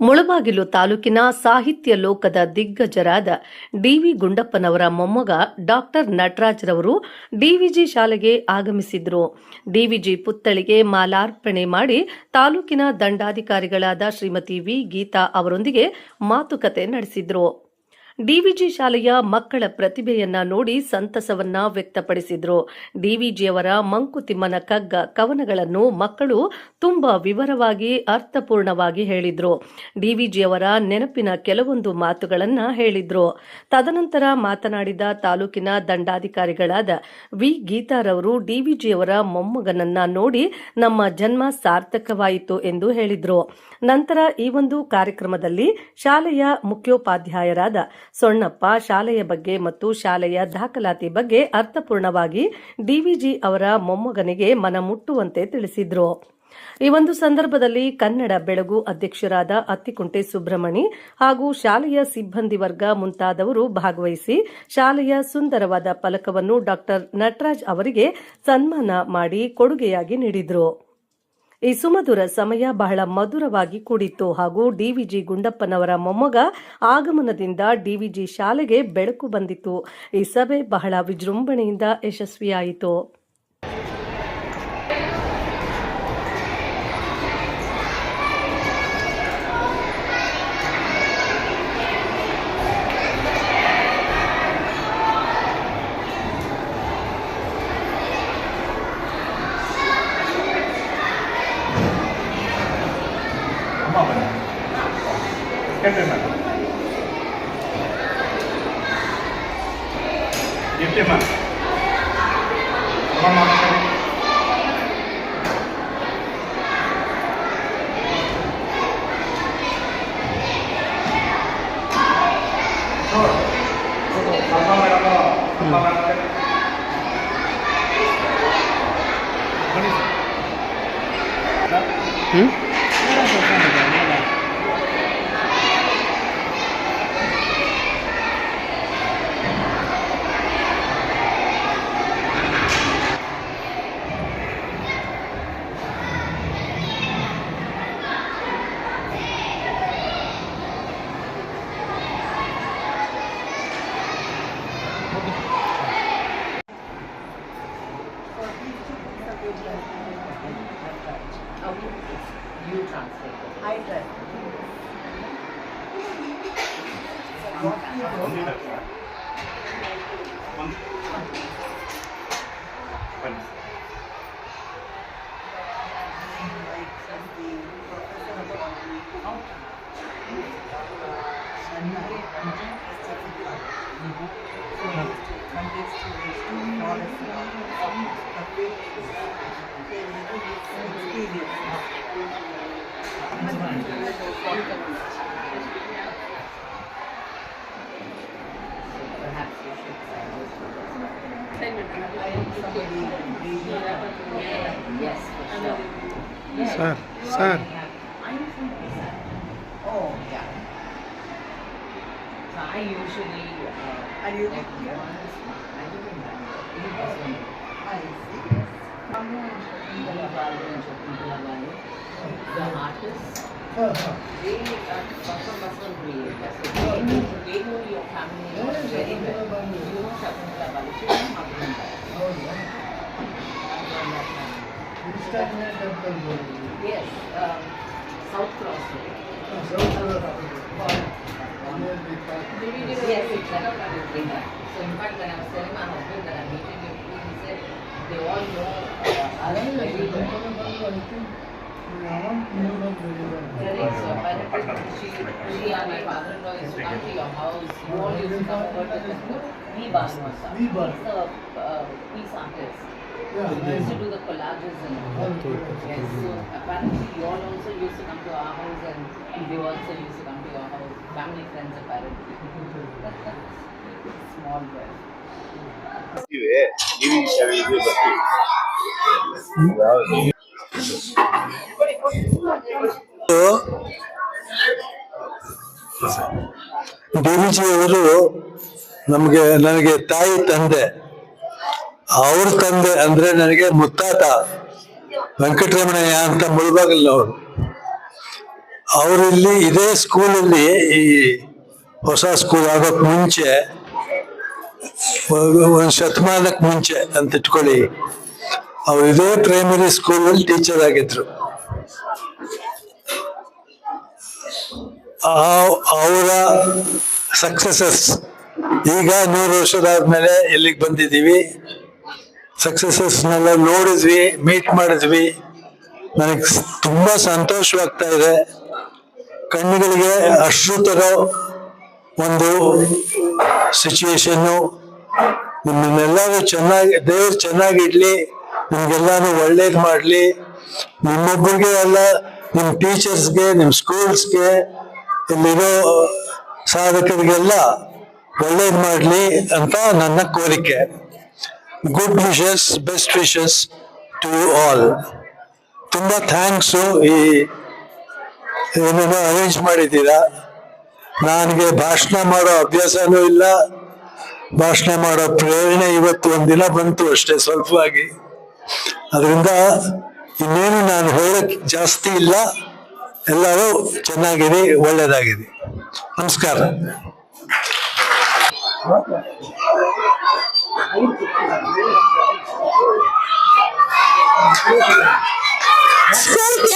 ಮುಳಬಾಗಿಲು ತಾಲೂಕಿನ ಸಾಹಿತ್ಯ ಲೋಕದ ದಿಗ್ಗಜರಾದ ಡಿ.ವಿ. ಗುಂಡಪ್ಪನವರ ಮೊಮ್ಮಗ ಡಾಕ್ಟರ್ ನಟರಾಜ್ರವರು ಡಿವಿಜಿ ಶಾಲೆಗೆ ಆಗಮಿಸಿದ್ರು. ಡಿವಿಜಿ ಪುತ್ಥಳಿಗೆ ಮಾಲಾರ್ಪಣೆ ಮಾಡಿ ತಾಲೂಕಿನ ದಂಡಾಧಿಕಾರಿಗಳಾದ ಶ್ರೀಮತಿ ವಿ. ಗೀತಾ ಅವರೊಂದಿಗೆ ಮಾತುಕತೆ ನಡೆಸಿದ್ರು. ಡಿವಿಜಿ ಶಾಲೆಯ ಮಕ್ಕಳ ಪ್ರತಿಭೆಯನ್ನ ನೋಡಿ ಸಂತಸವನ್ನ ವ್ಯಕ್ತಪಡಿಸಿದ್ರು. ಡಿವಿಜಿಯವರ ಮಂಕುತಿಮ್ಮನ ಕಗ್ಗ ಕವನಗಳನ್ನು ಮಕ್ಕಳು ತುಂಬಾ ವಿವರವಾಗಿ ಅರ್ಥಪೂರ್ಣವಾಗಿ ಹೇಳಿದ್ರು. ಡಿವಿಜಿಯವರ ನೆನಪಿನ ಕೆಲವೊಂದು ಮಾತುಗಳನ್ನ ಹೇಳಿದ್ರು. ತದನಂತರ ಮಾತನಾಡಿದ ತಾಲೂಕಿನ ದಂಡಾಧಿಕಾರಿಗಳಾದ ವಿ. ಗೀತಾರವರು ಡಿವಿಜಿಯವರ ಮೊಮ್ಮಗನನ್ನ ನೋಡಿ ನಮ್ಮ ಜನ್ಮ ಸಾರ್ಥಕವಾಯಿತು ಎಂದು ಹೇಳಿದ್ರು. ನಂತರ ಈ ಒಂದು ಕಾರ್ಯಕ್ರಮದಲ್ಲಿ ಶಾಲೆಯ ಮುಖ್ಯೋಪಾಧ್ಯಾಯರಾದ ಸೊಣ್ಣಪ್ಪ ಶಾಲೆಯ ಬಗ್ಗೆ ಮತ್ತು ಶಾಲೆಯ ದಾಖಲಾತಿ ಬಗ್ಗೆ ಅರ್ಥಪೂರ್ಣವಾಗಿ ಡಿವಿಜಿ ಅವರ ಮೊಮ್ಮಗನಿಗೆ ಮನಮುಟ್ಟುವಂತೆ ತಿಳಿಸಿದ್ರು. ಈ ಒಂದು ಸಂದರ್ಭದಲ್ಲಿ ಕನ್ನಡ ಬೆಳಗು ಅಧ್ಯಕ್ಷರಾದ ಅತ್ತಿಕುಂಟೆ ಸುಬ್ರಹ್ಮಣಿ ಹಾಗೂ ಶಾಲೆಯ ಸಿಬ್ಬಂದಿ ವರ್ಗ ಮುಂತಾದವರು ಭಾಗವಹಿಸಿ ಶಾಲೆಯ ಸುಂದರವಾದ ಫಲಕವನ್ನು ಡಾಕ್ಟರ್ ನಟರಾಜ್ ಅವರಿಗೆ ಸನ್ಮಾನ ಮಾಡಿ ಕೊಡುಗೆಯಾಗಿ ನೀಡಿದರು. ಈ ಸುಮಧುರ ಸಮಯ ಬಹಳ ಮಧುರವಾಗಿ ಕೂಡಿತ್ತು ಹಾಗೂ ಡಿವಿಜಿ ಗುಂಡಪ್ಪನವರ ಮೊಮ್ಮಗ ಆಗಮನದಿಂದ ಡಿವಿಜಿ ಶಾಲೆಗೆ ಬೆಳಕು ಬಂದಿತು. ಈ ಸಭೆ ಬಹಳ ವಿಜೃಂಭಣೆಯಿಂದ ಯಶಸ್ವಿಯಾಯಿತು. You translate. I try. Sir. Oh, yeah. So I usually are you like the artists, they are muscle breed. They know your family very well. You know Shakuntala Bali, she knows Magunta. Yes, South Cross Road. Yes, it's set up at the dinner. So in fact, when I was telling my husband that I'm meeting you, he said they all know us very well. Correct. So apparently she and my father-in-law used to come to your house. You all used to come over to the Bhanwasa. He's the peace artist. Yeah, we used to do the collages and all. Yes, so apparently you all also used to come to our house and they also used to come to your house. Family friends apparently. Small world. DVG ಅವರು ನನಗೆ ತಾಯಿ ತಂದೆ. ಅವ್ರ ತಂದೆ ಅಂದ್ರೆ ನನಗೆ ಮುತ್ತಾತ ವೆಂಕಟರಮಣಯ್ಯ ಅಂತ ಮುಳಬಾಗಿಲಿನವರು. ಅವರಿಲ್ಲಿ ಇದೇ ಸ್ಕೂಲಲ್ಲಿ, ಈ ಹೊಸ ಸ್ಕೂಲ್ ಆಗೋಕ್ ಮುಂಚೆ, ಒಂದು ಶತಮಾನಕ್ಕೆ ಮುಂಚೆ ಅಂತ ಇಟ್ಕೊಳ್ಳಿ, ಅವ್ರು ಇದೇ ಪ್ರೈಮರಿ ಸ್ಕೂಲಲ್ಲಿ ಟೀಚರ್ ಆಗಿದ್ರು. ಅವರ ಸಕ್ಸಸಸ್ ಈಗ 100 ವರ್ಷದಾದ್ಮೇಲೆ ಇಲ್ಲಿಗೆ ಬಂದಿದ್ದೀವಿ. ಸಕ್ಸಸಸ್ನೆಲ್ಲ ನೋಡಿದ್ವಿ, ಮೀಟ್ ಮಾಡಿದ್ವಿ. ನನಗೆ ತುಂಬಾ ಸಂತೋಷವಾಗ್ತಾ ಇದೆ. ಕಣ್ಣುಗಳಿಗೆ ಅಶ್ರು ತರೋ ಒಂದು ಸಿಚುವೇಶನ್ನು. ನಿಮ್ಮನ್ನೆಲ್ಲರೂ ಚೆನ್ನಾಗಿ, ದೇವ್ರು ಚೆನ್ನಾಗಿಡ್ಲಿ, ನಿಮ್ಗೆಲ್ಲಾನು ಒಳ್ಳೇದು ಮಾಡಲಿ. ನಿಮ್ಮೊಬ್ಬರಿಗೆ ಅಲ್ಲ, ನಿಮ್ಮ ಟೀಚರ್ಸ್ಗೆ, ನಿಮ್ಮ ಸ್ಕೂಲ್ಸ್ಗೆ, ಇಲ್ಲಿರೋ ಸಾಧಕರಿಗೆಲ್ಲ ಒಳ್ಳೇದು ಮಾಡಲಿ ಅಂತ ನನ್ನ ಕೋರಿಕೆ. Good wishes, best wishes to you all. ತುಂಬ ಥ್ಯಾಂಕ್ಸು. ಈ ಏನೇನೋ ಅರೇಂಜ್ ಮಾಡಿದ್ದೀರಾ. ನನಗೆ ಭಾಷಣ ಮಾಡೋ ಅಭ್ಯಾಸನೂ ಇಲ್ಲ, ಭಾಷಣ ಮಾಡೋ ಪ್ರೇರಣೆ ಇವತ್ತು ಒಂದಿನ ಬಂತು ಅಷ್ಟೇ, ಸ್ವಲ್ಪವಾಗಿ. ಅದರಿಂದ ಇನ್ನೇನು ನಾನು ಹೇಳಕ್ ಜಾಸ್ತಿ ಇಲ್ಲ. ಎಲ್ಲರೂ ಚೆನ್ನಾಗಿರಿ, ಒಳ್ಳೇದಾಗಿರಿ. ನಮಸ್ಕಾರ. ಸ್ಫೂರ್ತಿ